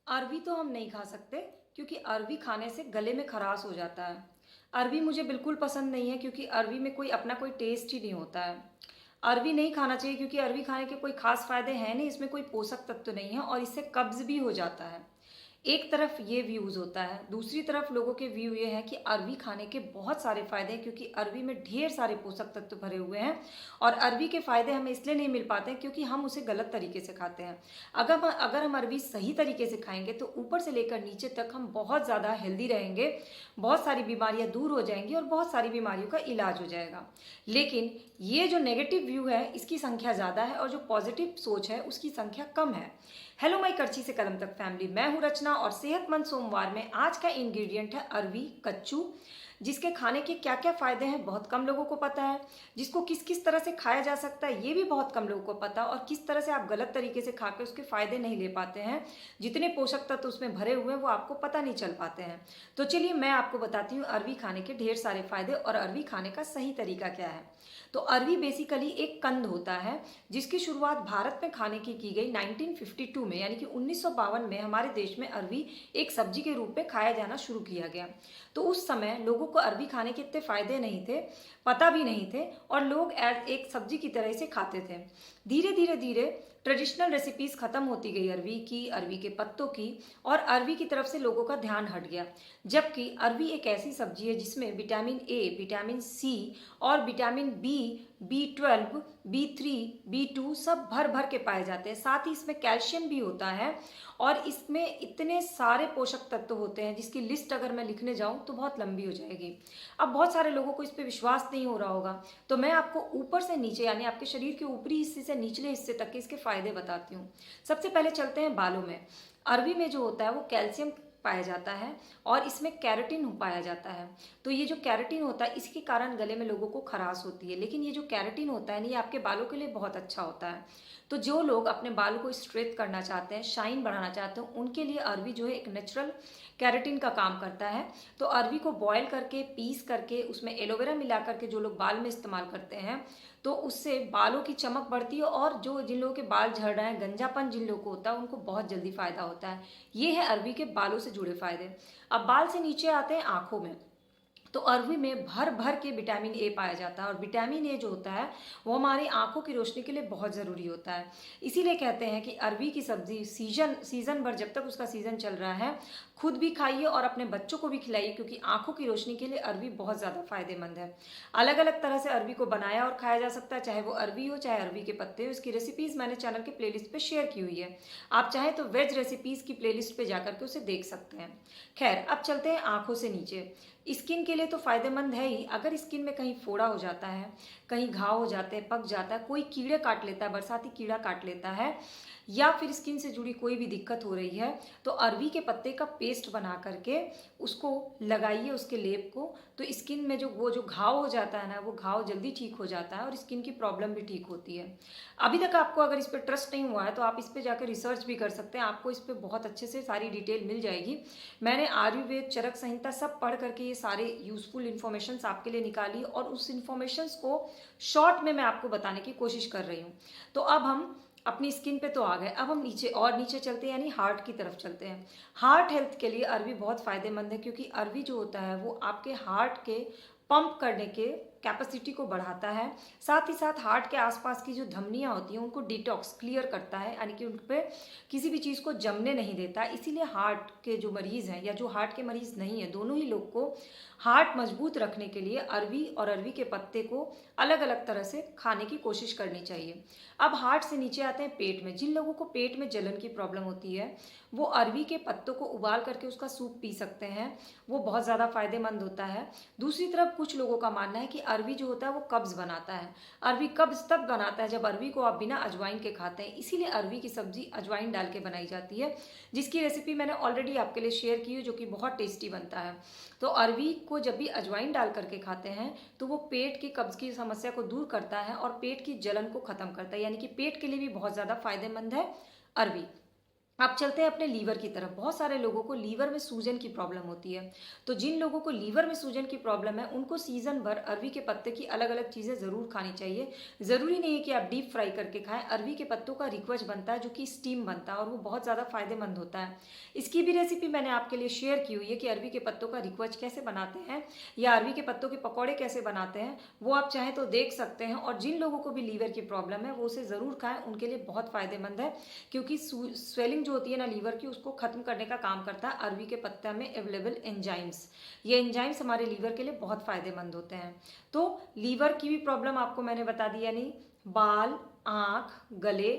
अरवी तो हम नहीं खा सकते क्योंकि अरवी खाने से गले में खराश हो जाता है। अरवी मुझे बिल्कुल पसंद नहीं है क्योंकि अरवी में कोई अपना कोई टेस्ट ही नहीं होता है। अरवी नहीं खाना चाहिए क्योंकि अरवी खाने के कोई खास फायदे हैं नहीं, इसमें कोई पोषक तत्व नहीं है और इससे कब्ज भी हो जाता है। एक तरफ ये व्यूज़ होता है, दूसरी तरफ लोगों के व्यू ये है कि अरवी खाने के बहुत सारे फायदे हैं क्योंकि अरवी में ढेर सारे पोषक तत्व भरे हुए हैं और अरवी के फायदे हमें इसलिए नहीं मिल पाते हैं क्योंकि हम उसे गलत तरीके से खाते हैं। अगर हम अरवी सही तरीके से खाएंगे तो ऊपर से लेकर नीचे तक हम बहुत ज़्यादा हेल्दी रहेंगे, बहुत सारी बीमारियां दूर हो जाएंगी और बहुत सारी बीमारियों का इलाज हो जाएगा। लेकिन ये जो नेगेटिव व्यू है इसकी संख्या ज़्यादा है और जो पॉजिटिव सोच है उसकी संख्या कम है। हेलो माई करची से कलम तक फैमिली, मैं हूं रचना और सेहतमंद सोमवार में आज का इंग्रेडिएंट है अरवी कच्चू, जिसके खाने के क्या क्या फायदे हैं बहुत कम लोगों को पता है। जिसको किस किस तरह से खाया जा सकता है ये भी बहुत कम लोगों को पता है और किस तरह से आप गलत तरीके से खा के उसके फायदे नहीं ले पाते हैं। जितने पोषक तत्व उसमें भरे हुए हैं वो आपको पता नहीं चल पाते हैं। तो चलिए मैं आपको बताती हूँ अरवी खाने के ढेर सारे फायदे और अरवी खाने का सही तरीका क्या है। तो अरवी बेसिकली एक कंद होता है जिसकी शुरुआत भारत में खाने की गई 1952 में, यानी कि 1952 में हमारे देश में अरवी एक सब्जी के रूप में खाया जाना शुरू किया गया। तो उस समय लोगों को अरवी खाने के इतने फायदे नहीं थे, पता भी नहीं थे और लोग एक सब्जी की तरह से खाते थे। धीरे धीरे धीरे ट्रेडिशनल रेसिपीज खत्म होती गई अरवी की, अरवी के पत्तों की, और अरवी की तरफ से लोगों का ध्यान हट गया। जबकि अरवी एक ऐसी सब्जी है जिसमें विटामिन ए, विटामिन सी और vitamin B, B12, B3, B2 सब भर भर के पाए जाते हैं। साथ ही इसमें कैल्शियम भी होता है और इसमें इतने सारे पोषक तत्व होते हैं जिसकी लिस्ट अगर मैं लिखने जाऊं तो बहुत लंबी हो जाएगी। अब बहुत सारे लोगों को इस पर विश्वास नहीं हो रहा होगा, तो मैं आपको ऊपर से नीचे यानी आपके शरीर के ऊपरी हिस्से से निचले हिस्से तक के इसके फायदे बताती हूँ। सबसे पहले चलते हैं बालों में। अरवी में जो होता है वो कैल्शियम पाया जाता है और इसमें कैरोटीन पाया जाता है। तो ये जो कैरोटीन होता है इसके कारण गले में लोगों को खराश होती है, लेकिन ये जो कैरोटीन होता है ना ये आपके बालों के लिए बहुत अच्छा होता है। तो जो लोग अपने बालों को स्ट्रेट करना चाहते हैं, शाइन बढ़ाना चाहते हैं, उनके लिए अरवी जो है एक नेचुरल कैरोटीन का काम करता है। तो अरवी को बॉयल करके, पीस करके, उसमें एलोवेरा मिला करके जो लोग बाल में इस्तेमाल करते हैं तो उससे बालों की चमक बढ़ती है और जो जिन लोगों के बाल झड़ रहे हैं, गंजापन जिन लोगों को होता है, उनको बहुत जल्दी फायदा होता है। ये है अरवी के बालों से जुड़े फायदे। अब बाल से नीचे आते हैं आंखों में। तो अरवी में भर भर के विटामिन ए पाया जाता है और विटामिन ए जो होता है वो हमारी आंखों की रोशनी के लिए बहुत ज़रूरी होता है। इसीलिए कहते हैं कि अरवी की सब्जी सीजन भर, जब तक उसका सीजन चल रहा है, खुद भी खाइए और अपने बच्चों को भी खिलाइए क्योंकि आंखों की रोशनी के लिए अरवी बहुत ज़्यादा फायदेमंद है। अलग अलग तरह से अरवी को बनाया और खाया जा सकता है, चाहे वो अरवी हो चाहे अरवी के पत्ते हो। इसकी रेसिपीज़ मैंने चैनल के प्लेलिस्ट पे शेयर की हुई है, आप चाहें तो वेज रेसिपीज़ की प्लेलिस्ट पे जाकर के उसे देख सकते हैं। खैर, अब चलते हैं आंखों से नीचे। स्किन के लिए तो फायदेमंद है ही। अगर स्किन में कहीं फोड़ा हो जाता है, कहीं घाव हो जाते हैं, पक जाता है, कोई कीड़े काट लेता है, बरसाती कीड़ा काट लेता है, या फिर स्किन से जुड़ी कोई भी दिक्कत हो रही है, तो अरवी के पत्ते का पेस्ट बना करके उसको लगाइए, उसके लेप को। तो स्किन में जो घाव हो जाता है ना, वो घाव जल्दी ठीक हो जाता है और स्किन की प्रॉब्लम भी ठीक होती है। अभी तक आपको अगर इस पर ट्रस्ट नहीं हुआ है तो आप इस पर जाकर रिसर्च भी कर सकते हैं, आपको इस पर बहुत अच्छे से सारी डिटेल मिल जाएगी। मैंने आयुर्वेद, चरक संहिता सब पढ़ करके ये सारे यूजफुल इन्फॉर्मेशन आपके लिए निकाली और उस इन्फॉर्मेशन को शॉर्ट में मैं आपको बताने की कोशिश कर रही हूँ। तो अब हम अपनी स्किन पे तो आ गए, अब हम नीचे चलते हैं, यानी हार्ट की तरफ चलते हैं। हार्ट हेल्थ के लिए अरवी बहुत फायदेमंद है क्योंकि अरवी जो होता है वो आपके हार्ट के पंप करने के कैपेसिटी को बढ़ाता है। साथ ही साथ हार्ट के आसपास की जो धमनियाँ होती हैं उनको डिटॉक्स क्लियर करता है, यानी कि उन पर किसी भी चीज़ को जमने नहीं देता। इसीलिए हार्ट के जो मरीज़ हैं या जो हार्ट के मरीज़ नहीं हैं, दोनों ही लोग को हार्ट मजबूत रखने के लिए अरवी और अरवी के पत्ते को अलग अलग तरह से खाने की कोशिश करनी चाहिए। अब हार्ट से नीचे आते हैं पेट में। जिन लोगों को पेट में जलन की प्रॉब्लम होती है वो अरवी के पत्तों को उबाल करके उसका सूप पी सकते हैं, वो बहुत ज़्यादा फायदेमंद होता है। दूसरी तरफ कुछ लोगों का मानना है कि अरवी जो होता है वो कब्ज़ बनाता है। अरवी कब्ज़ तब बनाता है जब अरवी को आप बिना अजवाइन के खाते हैं, इसीलिए अरवी की सब्जी अजवाइन डाल के बनाई जाती है, जिसकी रेसिपी मैंने ऑलरेडी आपके लिए शेयर की है, जो कि बहुत टेस्टी बनता है। तो अरवी को जब भी अजवाइन डाल करके खाते हैं तो वो पेट की कब्ज़ की समस्या को दूर करता है और पेट की जलन को ख़त्म करता है, यानी कि पेट के लिए भी बहुत ज़्यादा फायदेमंद है अरवी। आप चलते हैं अपने लीवर की तरफ। बहुत सारे लोगों को लीवर में सूजन की प्रॉब्लम होती है। तो जिन लोगों को लीवर में सूजन की प्रॉब्लम है, उनको सीज़न भर अरवी के पत्ते की अलग-अलग चीज़ें ज़रूर खानी चाहिए। ज़रूरी नहीं है कि आप डीप फ्राई करके खाएँ। अरवी के पत्तों का रिकवच बनता है, जो कि स्टीम बनता है, और वो बहुत ज़्यादा फ़ायदेमंद होता है। इसकी भी रेसिपी मैंने आपके लिए शेयर की हुई है कि अरवी के पत्तों का रिकवच कैसे बनाते हैं, या अरवी के पत्तों के पकौड़े कैसे बनाते हैं, वो आप चाहें तो देख सकते हैं। और जिन लोगों को भी लीवर की प्रॉब्लम है, वो उसे ज़रूर खाएँ, उनके लिए बहुत फ़ायदेमंद है। क्योंकि स्वेलिंग जो होती है ना लीवर की, उसको खत्म करने का काम करता है अरवी के पत्ते में अवेलेबल एंजाइम्स। ये एंजाइम्स हमारे लीवर के लिए बहुत फायदेमंद होते हैं। तो लीवर की भी प्रॉब्लम आपको मैंने बता दी, यानी बाल, आँख, गले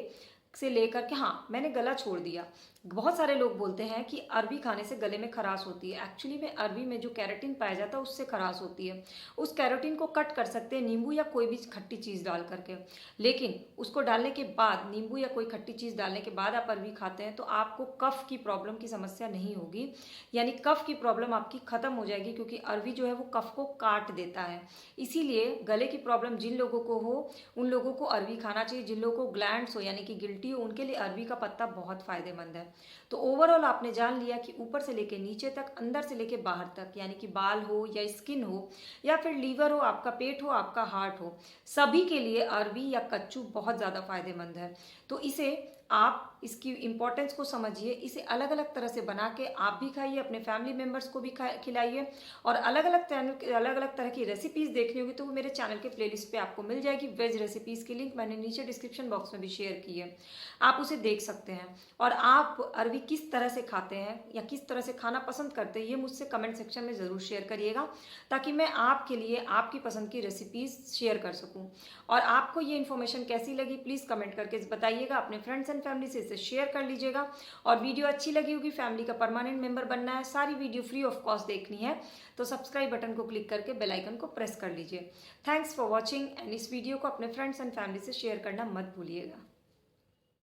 से लेकर के, हाँ मैंने गला छोड़ दिया। बहुत सारे लोग बोलते हैं कि अरवी खाने से गले में खराश होती है। एक्चुअली में अरवी में जो कैरोटीन पाया जाता है उससे खराश होती है। उस कैरोटीन को कट कर सकते हैं नींबू या कोई भी खट्टी चीज़ डाल करके। लेकिन उसको डालने के बाद, नींबू या कोई खट्टी चीज़ डालने के बाद आप अरवी खाते हैं तो आपको कफ की प्रॉब्लम की समस्या नहीं होगी, यानी कफ की प्रॉब्लम आपकी खत्म हो जाएगी, क्योंकि अरवी जो है वो कफ को काट देता है। इसीलिए गले की प्रॉब्लम जिन लोगों को हो, उन लोगों को अरवी खाना चाहिए। जिन लोगों को ग्लैंड्स हो यानी कि गिल्टी हो, उनके लिए अरवी का पत्ता बहुत फायदेमंद है। तो ओवरऑल आपने जान लिया कि ऊपर से लेके नीचे तक, अंदर से लेके बाहर तक, यानी कि बाल हो या स्किन हो या फिर लीवर हो, आपका पेट हो, आपका हार्ट हो, सभी के लिए अरवी या कच्चू बहुत ज़्यादा फायदेमंद है। तो इसे आप, इसकी इम्पोर्टेंस को समझिए। इसे अलग अलग तरह से बना के आप भी खाइए, अपने फैमिली मेम्बर्स को भी खिलाइए। और अलग अलग तरह की रेसिपीज़ देखनी होगी तो वो मेरे चैनल के प्लेलिस्ट पे आपको मिल जाएगी। वेज रेसिपीज़ की लिंक मैंने नीचे डिस्क्रिप्शन बॉक्स में भी शेयर की है, आप उसे देख सकते हैं। और आप अरवी किस तरह से खाते हैं या किस तरह से खाना पसंद करते हैं, ये मुझसे कमेंट सेक्शन में ज़रूर शेयर करिएगा, ताकि मैं आपके लिए आपकी पसंद की रेसिपीज़ शेयर कर सकूं। और आपको ये इन्फॉर्मेशन कैसी लगी प्लीज़ कमेंट करके बताइएगा। अपने फ्रेंड्स एंड फैमिली से इसे शेयर कर लीजिएगा। और वीडियो अच्छी लगी होगी, फैमिली का परमानेंट मेंबर बनना है, सारी वीडियो फ्री ऑफ कॉस्ट देखनी है, तो सब्सक्राइब बटन को क्लिक करके बेल आइकन को प्रेस कर लीजिए। थैंक्स फॉर वॉचिंग, एंड इस वीडियो को अपने फ्रेंड्स एंड फैमिली से शेयर करना मत भूलिएगा।